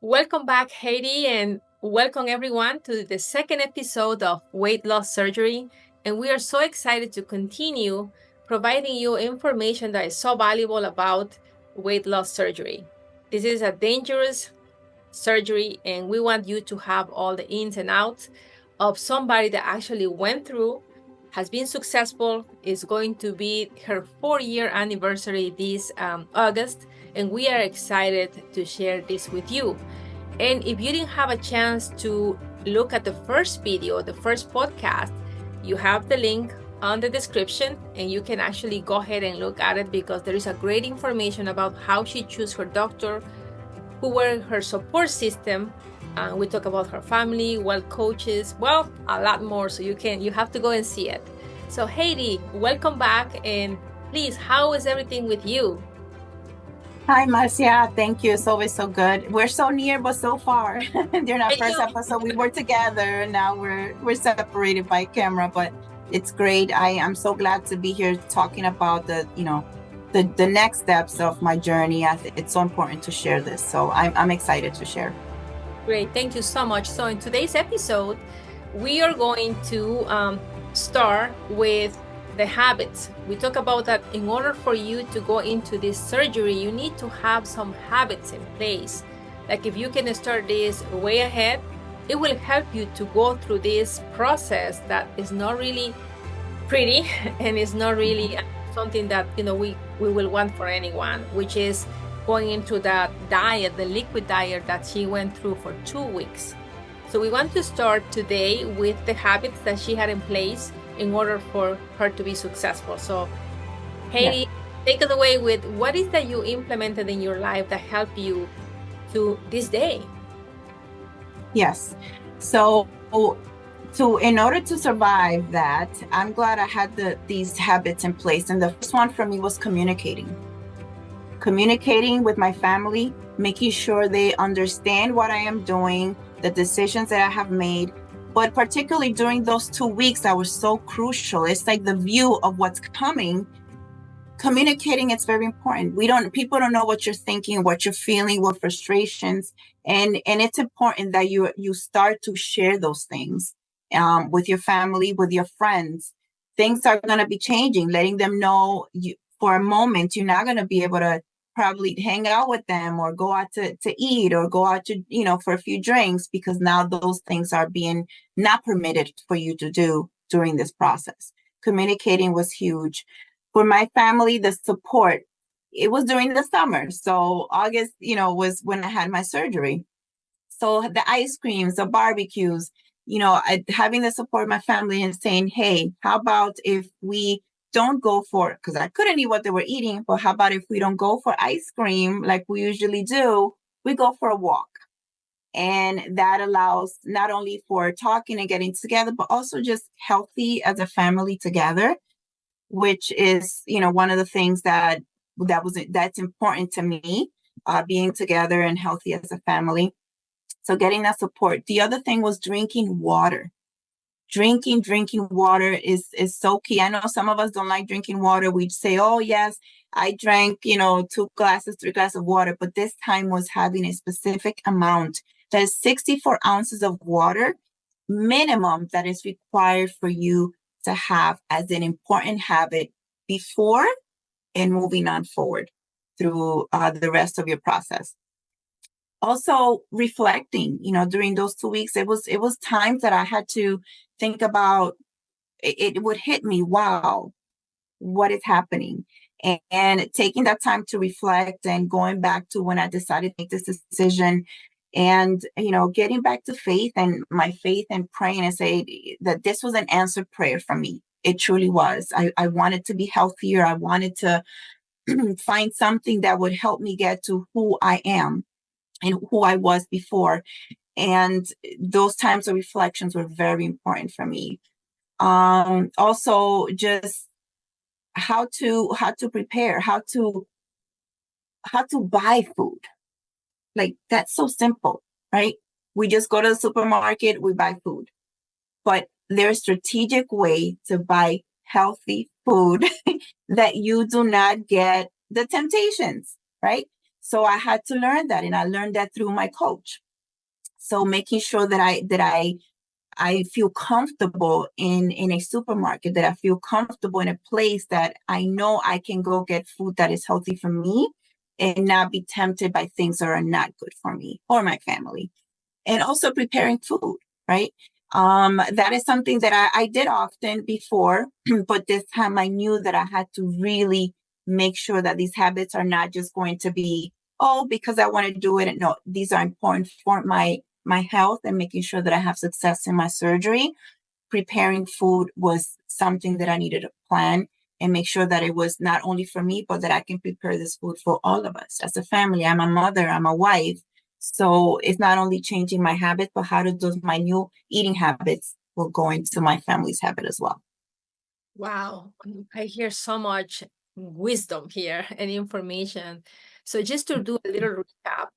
Welcome back, Heidy, and welcome everyone to the second episode of Weight Loss Surgery. And we are so excited to continue providing you information that is so valuable about weight loss surgery. This is a dangerous surgery, and we want you to have all the ins and outs of somebody that actually went through, has been successful, is going to be her 4-year anniversary this August, and we are excited to share this with you. And if you didn't have a chance to look at the first video, the first podcast, you have the link on the description and you can actually go ahead and look at it because there is a great information about how she chose her doctor, who were her support system. We talk about her family, what coaches, well, a lot more. So you have to go and see it. So Heidy, welcome back, and please, how is everything with you? Hi, Marcia. Thank you. It's always so good. We're so near, but so far. During our first episode, we were together. Now we're separated by camera, but it's great. I'm so glad to be here talking about the next steps of my journey. It's so important to share this. So I'm excited to share. Great. Thank you so much. So in today's episode, we are going to start with the habits. We talk about that in order for you to go into this surgery, you need to have some habits in place. Like if you can start this way ahead, it will help you to go through this process that is not really pretty and is not really something that we will want for anyone, which is going into that diet, the liquid diet that she went through for 2 weeks. So we want to start today with the habits that she had in place in order for her to be successful. So, Heidy, take it away with what is that you implemented in your life that helped you to this day? Yes. So in order to survive that, I'm glad I had these habits in place. And the first one for me was communicating with my family, making sure they understand what I am doing, the decisions that I have made. But particularly during those 2 weeks that were so crucial, it's like the view of what's coming. Communicating, it's very important. People don't know what you're thinking, what you're feeling, what frustrations, and it's important that you start to share those things with your family, with your friends. Things are going to be changing, letting them know for a moment you're not going to be able to probably hang out with them or go out to eat or go out to, for a few drinks, because now those things are being not permitted for you to do during this process. Communicating was huge. For my family, the support, it was during the summer. So August, was when I had my surgery. So the ice creams, the barbecues, having the support of my family and saying, hey, how about if we don't go for, because I couldn't eat what they were eating, but how about if we don't go for ice cream like we usually do, we go for a walk. And that allows not only for talking and getting together, but also just healthy as a family together, which is, one of the things that's important to me, being together and healthy as a family. So getting that support. The other thing was drinking water. Drinking water is so key. I know some of us don't like drinking water. We'd say, oh, yes, I drank, 2 glasses, 3 glasses of water. But this time was having a specific amount. That is 64 ounces of water minimum that is required for you to have as an important habit before and moving on forward through the rest of your process. Also reflecting, during those 2 weeks, it was times that I had to think about, it would hit me, wow, what is happening? And taking that time to reflect and going back to when I decided to make this decision and, getting back to faith and my faith and praying and say that this was an answered prayer for me. It truly was. I wanted to be healthier. I wanted to find something that would help me get to who I am and who I was before. And those times of reflections were very important for me. Also just how to prepare, how to buy food. Like, that's so simple, right? We just go to the supermarket, we buy food. But there's a strategic way to buy healthy food that you do not get the temptations, right? So I had to learn that, and I learned that through my coach. So making sure that I feel comfortable in a supermarket, that I feel comfortable in a place that I know I can go get food that is healthy for me and not be tempted by things that are not good for me or my family. And also preparing food, right? That is something that I did often before, but this time I knew that I had to really make sure that these habits are not just going to be, oh, because I want to do it. No, these are important for my health and making sure that I have success in my surgery. Preparing food was something that I needed to plan and make sure that it was not only for me, but that I can prepare this food for all of us as a family. I'm a mother, I'm a wife. So it's not only changing my habits, but how do those my new eating habits will go into my family's habit as well. Wow, I hear so much wisdom here and information. So just to do a little recap,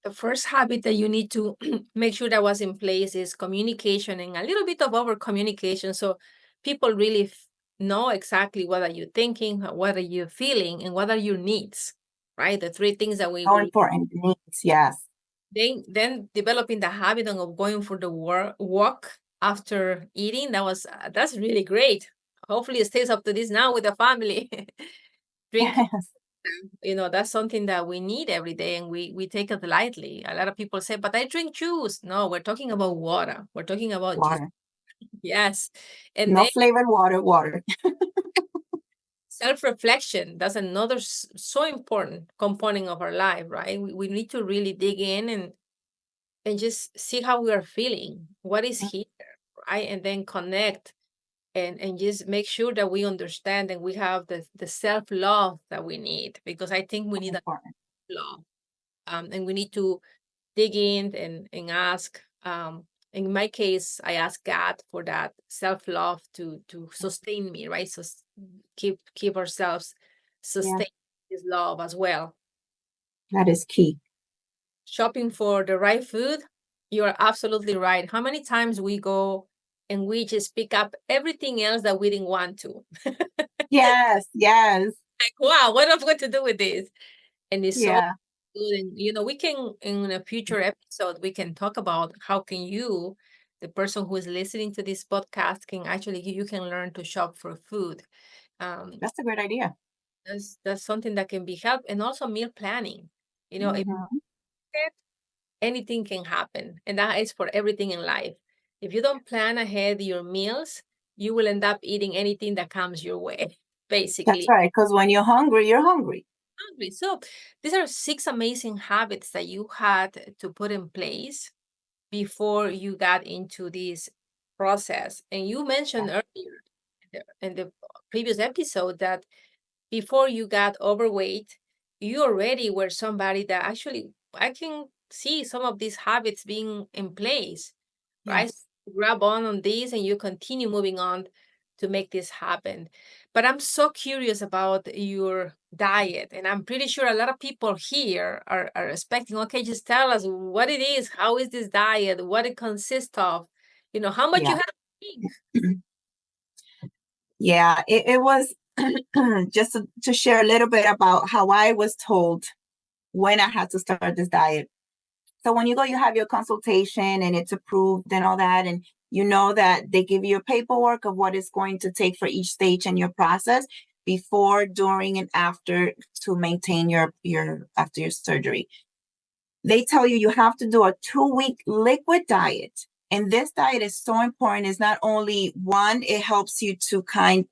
the first habit that you need to make sure that was in place is communication and a little bit of over communication. So people really know exactly what are you thinking, what are you feeling, and what are your needs, right? The three things that we So will important needs, yes. then developing the habit of going for the walk after eating. That's really great. Hopefully it stays up to this now with the family. Drink, Yes, that's something that we need every day, and we take it lightly. A lot of people say, but I drink juice. No, we're talking about water. We're talking about juice. water. Yes. And No then flavored water, water. self-reflection, that's another so important component of our life, right? We need to really dig in and just see how we are feeling, what is here, right? And then connect and just make sure that we understand and we have the self-love that we need, because I think we need a Important. love. And we need to dig in and ask. In my case, I ask God for that self-love to sustain me, right? So keep ourselves Yeah, sustain His love as well. that is key. Shopping for the right food, you're absolutely right. How many times we go and we just pick up everything else that we didn't want to? Yes, yes. Like, wow, what am I going to do with this? And it's so Yeah, good. And we can in a future episode we can talk about how can you, the person who is listening to this podcast, can actually you can learn to shop for food. Um, that's a great idea. that's something that can be helped, and also meal planning. If Hmm. anything can happen, and that is for everything in life. If you don't plan ahead your meals, you will end up eating anything that comes your way, That's basically. right. Because when you're hungry, you're hungry. Hungry. So these are 6 amazing habits that you had to put in place before you got into this process. And you mentioned Yeah. earlier in the previous episode that before you got overweight, you already were somebody that actually I can see some of these habits being in place, right? Yes. Grab on this and you continue moving on to make this happen. But I'm so curious about your diet, and I'm pretty sure a lot of people here are expecting, okay, just tell us what it is, how is this diet, what it consists of, how much you Yeah. have to drink. Yeah. It was just to share a little bit about how I was told when I had to start this diet. So when you go, you have your consultation and it's approved and all that. And you know that they give you a paperwork of what it's going to take for each stage in your process before, during, and after to maintain your after your surgery. They tell you have to do a 2-week liquid diet. And this diet is so important. It's not only one, it helps you to kind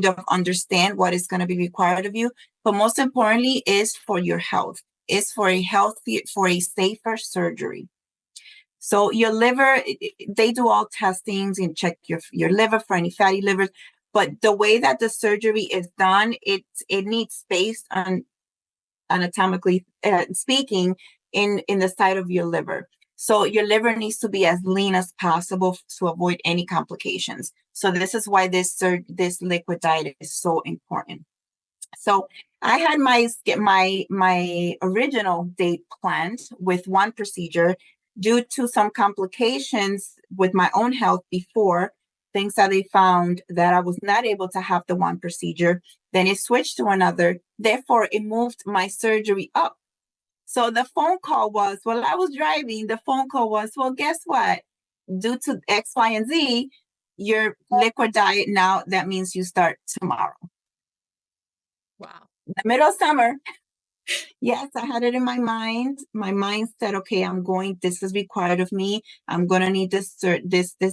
of understand what is going to be required of you, but most importantly is for your health. It's for a safer surgery. So your liver, they do all testings and check your liver for any fatty livers. But the way that the surgery is done, it needs space on anatomically speaking in the side of your liver. So your liver needs to be as lean as possible to avoid any complications. So this is why this liquid diet is so important. So I had my original date planned with one procedure. Due to some complications with my own health before, things that they found that I was not able to have the one procedure, then it switched to another. Therefore, it moved my surgery up. So the phone call was, while I was driving, the phone call was, well, guess what? Due to X, Y, and Z, your liquid diet now, that means you start tomorrow. Wow. In the middle of summer, yes, I had it in my mind. My mind said, okay, this is required of me. I'm going to need this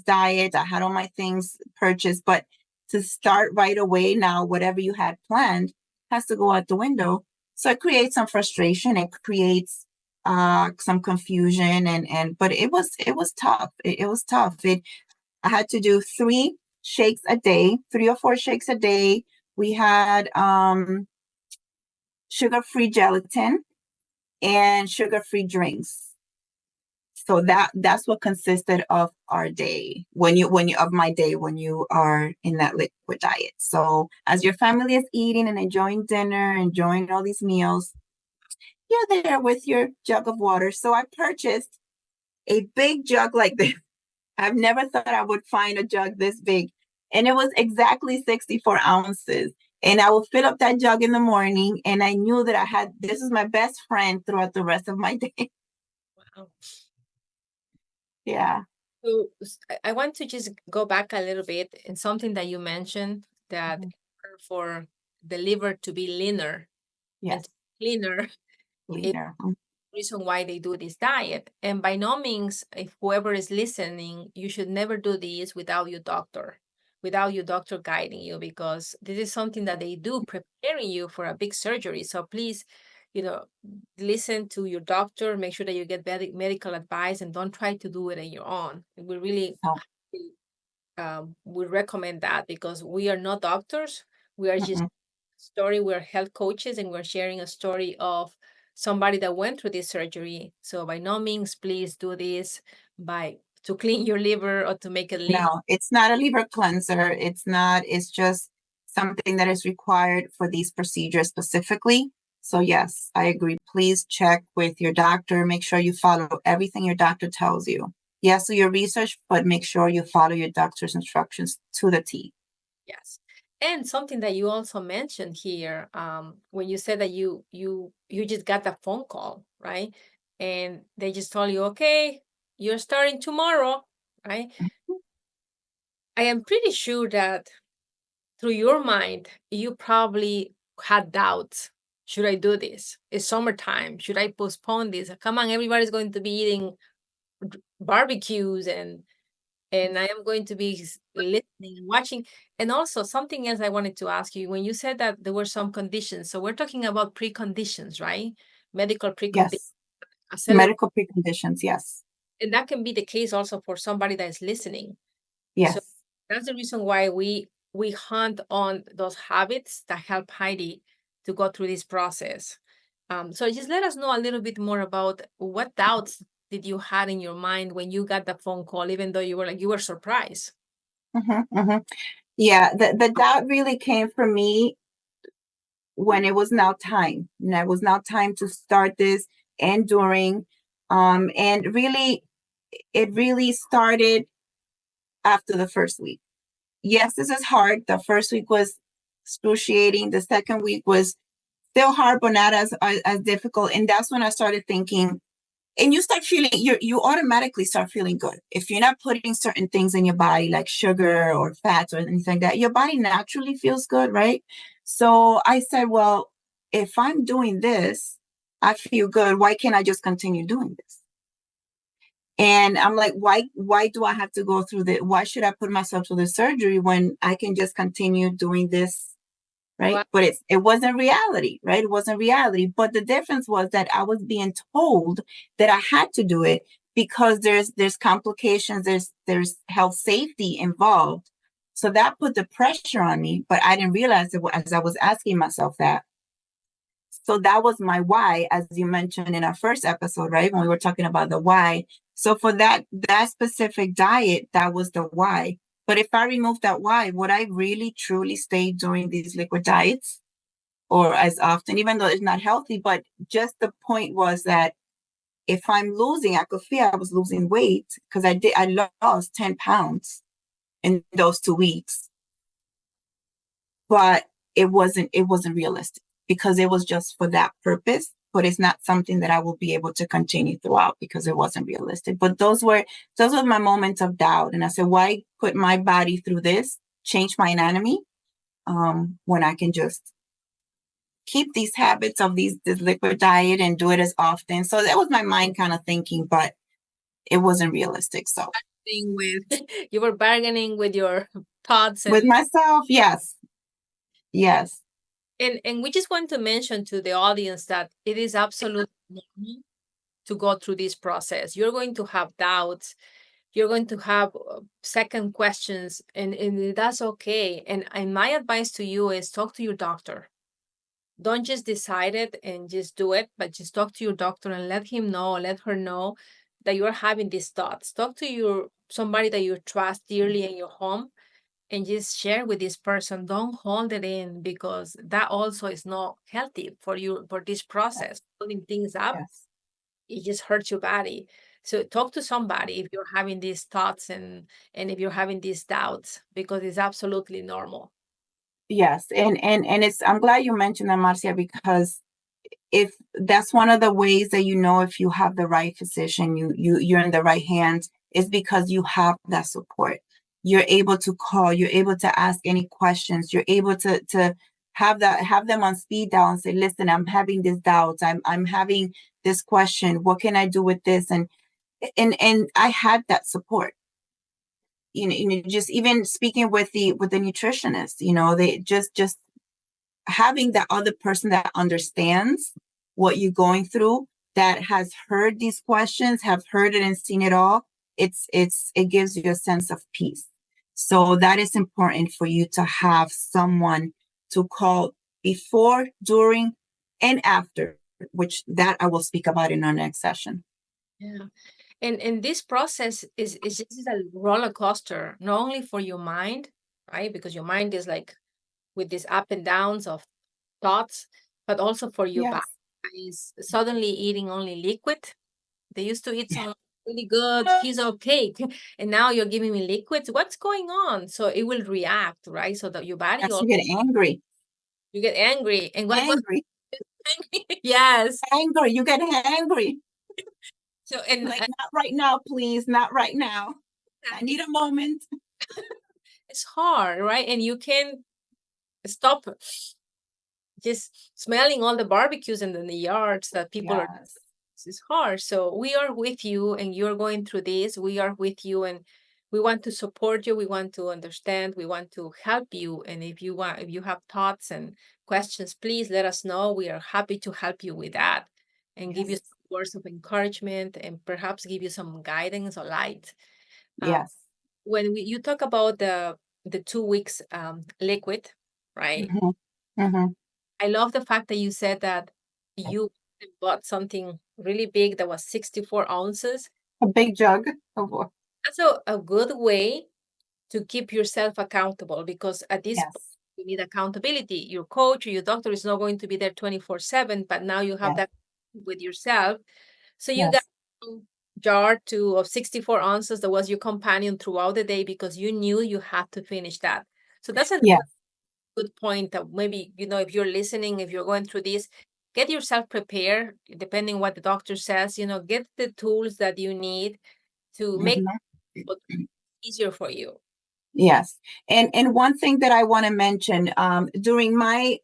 diet. I had all my things purchased, but to start right away now, whatever you had planned has to go out the window. So it creates some frustration. It creates some confusion but it was tough. It was tough. I had to do 3 or 4 shakes a day. We had sugar-free gelatin and sugar-free drinks. So that's what consisted of our day when you of my day when you are in that liquid diet. So as your family is eating and enjoying dinner, enjoying all these meals, you're there with your jug of water. So I purchased a big jug like this. I've never thought I would find a jug this big. And it was exactly 64 ounces. And I would fill up that jug in the morning. And I knew that this is my best friend throughout the rest of my day. Wow. Yeah. So I want to just go back a little bit and something that you mentioned that for the liver to be leaner and Yes. cleaner is Leaner. the reason why they do this diet. And by no means, if whoever is listening, you should never do this without your doctor guiding you, because this is something that they do preparing you for a big surgery. So please, listen to your doctor, make sure that you get medical advice, and don't try to do it on your own. We really Oh, we recommend that, because we are not doctors. We are just we're health coaches, and we're sharing a story of somebody that went through this surgery. So by no means, please do this to clean your liver or to make it lean. no, it's not a liver cleanser. It's just something that is required for these procedures specifically. So yes, I agree. Please check with your doctor. Make sure you follow everything your doctor tells you. Yes, do your research, but make sure you follow your doctor's instructions to the T. Yes. And something that you also mentioned here, when you said that you just got a phone call, right? And they just told you, okay, you're starting tomorrow, right? I am pretty sure that through your mind, you probably had doubts. Should I do this? It's summertime. Should I postpone this? Come on, everybody's going to be eating barbecues, and I am going to be listening and watching. And also something else I wanted to ask you, when you said that there were some conditions, so we're talking about preconditions, right? Medical preconditions, Yes, medical preconditions. Yes, and that can be the case also for somebody that is listening. So yes. that's the reason why we hunt on those habits that help Heidi to go through this process. So just let us know a little bit more about what doubts did you had in your mind when you got the phone call, even though you were surprised. Yeah, the doubt really came from me when it was now time. And it was now time to start this and during. And really, it really started after the first week. Yes, this is hard. The first week was excruciating. The second week was still hard, but not as difficult. And that's when I started thinking, and you start feeling you automatically start feeling good if you're not putting certain things in your body like sugar or fats or anything like that. Your body naturally feels good, right? So I said, well, if I'm doing this, I feel good. Why can't I just continue doing this? And I'm like, why do I have to go through this? Why should I put myself through the surgery when I can just continue doing this, right? Well, But it wasn't reality, right? It wasn't reality. But the difference was that I was being told that I had to do it because there's complications, there's health safety involved. So that put the pressure on me, but I didn't realize it as I was asking myself that. So that was my why, as you mentioned in our first episode, right? When we were talking about the why. So for that specific diet, that was the why. But if I remove that why, would I really truly stay doing these liquid diets or as often, even though it's not healthy? But just the point was that if I'm losing, I could feel I was losing weight because I lost 10 pounds in those 2 weeks, but it wasn't realistic because it was just for that purpose. but it's not something that I will be able to continue throughout because it wasn't realistic. But those were my moments of doubt. And I said, why put my body through this, change my anatomy, when I can just keep these habits of this liquid diet and do it as often. So that was my mind kind of thinking, but it wasn't realistic. So With you were bargaining with your thoughts with and myself, yes. and we just want to mention to the audience that it is absolutely normal to go through this process. You're going to have doubts. You're going to have second questions, and that's okay. And my advice to you is talk to your doctor. Don't just decide it and just do it, but just talk to your doctor and let him know, let her know that you're having these thoughts. Talk to somebody that you trust dearly in your home and just share with this person. Don't hold it in because that also is not healthy for you for this process. Holding things up, Yes. it just hurts your body. So talk to somebody if you're having these thoughts and if you're having these doubts because it's absolutely normal. Yes. And it's, I'm glad you mentioned that, Marcia, because if that's one of the ways that you know if you have the right physician, you're in the right hands, is because you have that support. You're able to call, you're able to ask any questions, you're able to have them on speed dial and say, listen, I'm having these doubts, I'm having this question, what can I do with this? And I had that support. Just even speaking with the nutritionist, they just having that other person that understands what you're going through, that has heard these questions, have heard it and seen it all, it gives you a sense of peace. So that is important for you to have someone to call before, during, and after, which that I will speak about in our next session. Yeah. And this process is just a roller coaster, not only for your mind, right? Because your mind is like with these up and downs of thoughts, but also for your body. Yes. Is suddenly eating only liquid. They used to eat some really good piece of cake, and now you're giving me liquids. What's going on? So it will react, right? So that your body Yes, also, you get angry. you get angry. And what Angry. angry? Yes. Angry. You get angry. So and Like, not right now, please. Not right now. I need a moment. it's hard, right? And you can stop just smelling all the barbecues in the yards that people are. Yes. It's hard. So we are with you, and you're going through this. We are with you, and we want to support you. We want to understand. We want to help you. And if you have thoughts and questions, please let us know. We are happy to help you with that and give you Yes. some words of encouragement and perhaps give you some guidance or light. Um, Yes. when you talk about the 2 weeks liquid, right? Mm-hmm. Mm-hmm. I love the fact that you said that you bought something really big that was 64 ounces. A big jug of water. That's a good way to keep yourself accountable because at this point, Yes. you need accountability. Your coach or your doctor is not going to be there 24/7, but now you have Yes. that with yourself. So you got Yes. a jar of 64 ounces that was your companion throughout the day because you knew you had to finish that. So that's a Yes. good point that maybe, if you're listening, if you're going through this, get yourself prepared, depending what the doctor says, get the tools that you need to make Mm-hmm. it easier for you. Yes. And one thing that I want to mention, during my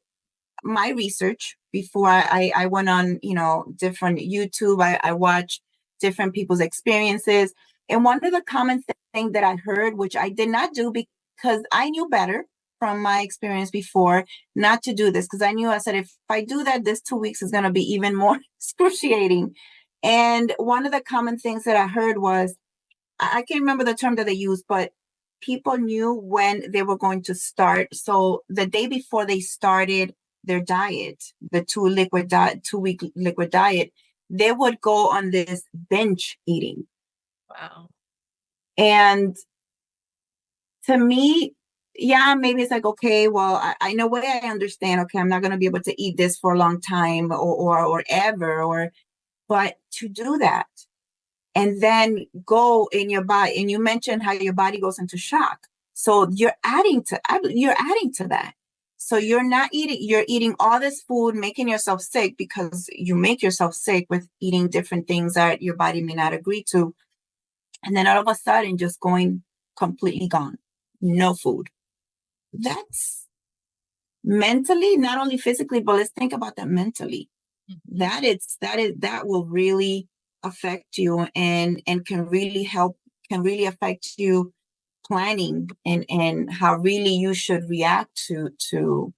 research before I went on, different YouTube, I watched different people's experiences. And one of the common thing that I heard, which I did not do because I knew better from my experience before, not to do this, because I said, if I do that, this 2 weeks is going to be even more excruciating. And one of the common things that I heard was, I can't remember the term that they used, but people knew when they were going to start. So the day before they started their diet, the 2 week liquid diet, they would go on this binge eating. Wow. And to me, yeah, maybe it's like, okay, well, I know what I understand. Okay, I'm not going to be able to eat this for a long time or ever, but to do that and then go in your body, and you mentioned how your body goes into shock. So you're adding to that. So you're not eating, you're eating all this food, making yourself sick, because you make yourself sick with eating different things that your body may not agree to. And then all of a sudden just going completely gone, no food. That's mentally, not only physically, but let's think about that mentally. That will really affect you, and can really affect you planning, and how really you should react to to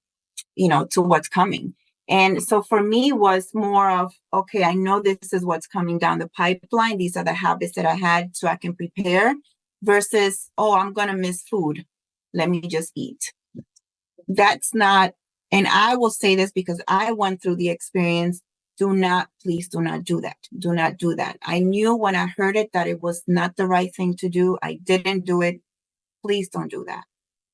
what's coming. And so for me was more of, okay, I know this is what's coming down the pipeline. These are the habits that I had, so I can prepare, versus, oh, I'm going to miss food. Let me just eat. That's not, and I will say this because I went through the experience. Please do not do that. Do not do that. I knew when I heard it that it was not the right thing to do. I didn't do it. Please don't do that.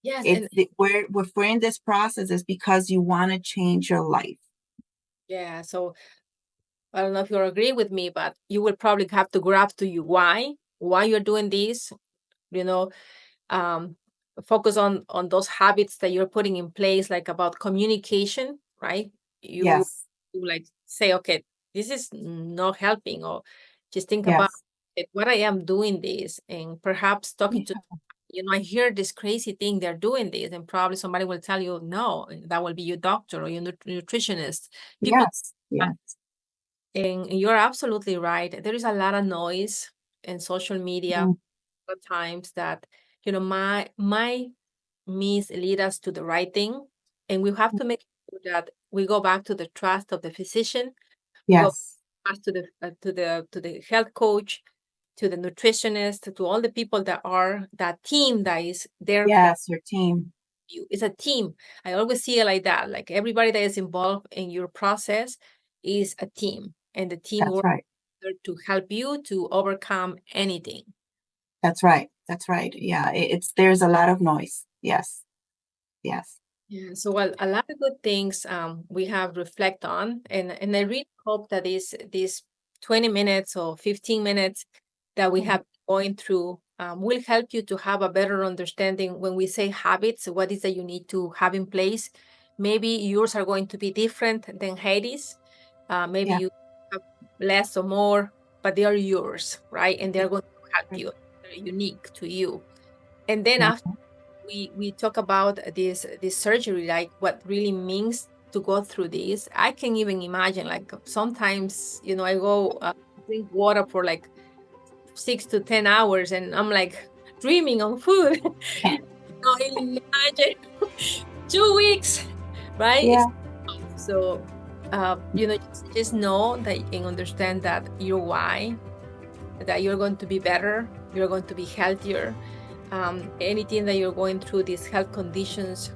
Yes, If we're in this process, it's because you want to change your life. yeah. So I don't know if you agree with me, but you will probably have to grab to you why you're doing this. You know, um, focus on those habits that you're putting in place, like about communication, right? Yes. You like say, okay, this is not helping, or just think about Yes. it, what I am doing this, and perhaps talking to, I hear this crazy thing they're doing this, and probably somebody will tell you, no, that will be your doctor or your nutritionist. People, Yes. Yes. and you're absolutely right. There is a lot of noise in social media Mm, at times that, my means lead us to the right thing. And we have to make sure that we go back to the trust of the physician. We go yes. back to the health coach, to the nutritionist, to all the people that are that team that is there for Yes. Your team. you. It's a team. I always see it like that. Like everybody that is involved in your process is a team, and the team That's works right. to help you to overcome anything. That's right. That's right. Yeah. There's a lot of noise. Yes. Yes. Yeah, so well, a lot of good things we have reflect on, and I really hope that these 20 minutes or 15 minutes that we have going through will help you to have a better understanding when we say habits, what is that you need to have in place. Maybe yours are going to be different than Heidi's. Maybe Yeah. you have less or more, but they are yours, right? And they're going to help you. They're unique to you. And then after Mhm. we talk about this surgery, like what really means to go through this. I can even imagine, like sometimes, I go drink water for like 6 to 10 hours, and I'm like dreaming of food. Imagine 2 weeks, right? Yeah. So just know that and understand that your why, that you're going to be better, you're going to be healthier. Anything that you're going through, these health conditions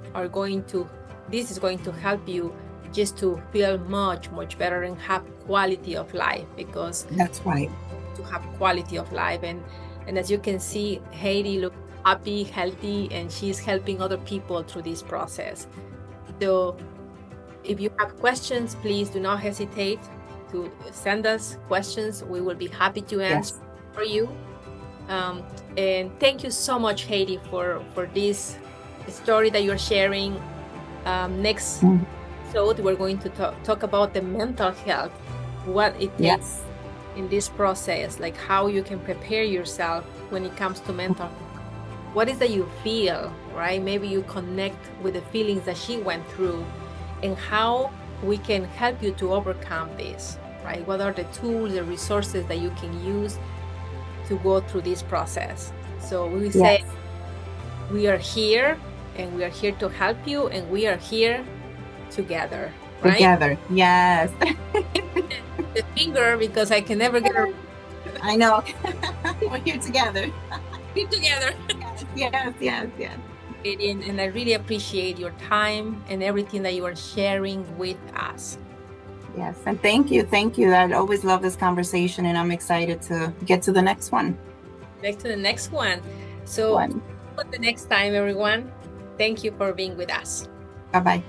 this is going to help you just to feel much, much better and have quality of life, because That's right. to have quality of life. And as you can see, Heidy looks happy, healthy, and she's helping other people through this process. So if you have questions, please do not hesitate to send us questions. We will be happy to answer Yes. for you. And thank you so much, Heidy, for this story that you're sharing. Next Mhm. episode, we're going to talk about the mental health, what it takes Yes. in this process, like how you can prepare yourself when it comes to mental health. What is that you feel, right? Maybe you connect with the feelings that she went through, and how we can help you to overcome this, right? What are the tools, the resources that you can use to go through this process? So we say Yes. we are here, and we are here to help you, and we are here together, right? Together. Yes. The finger, because I can never get around. I know. We're here together. Be together. Yes. Yes. Yes. And I really appreciate your time and everything that you are sharing with us. Yes. And thank you. Thank you. I always love this conversation, and I'm excited to get to the next one. Back to the next one. So, until the next time, everyone, thank you for being with us. Bye-bye.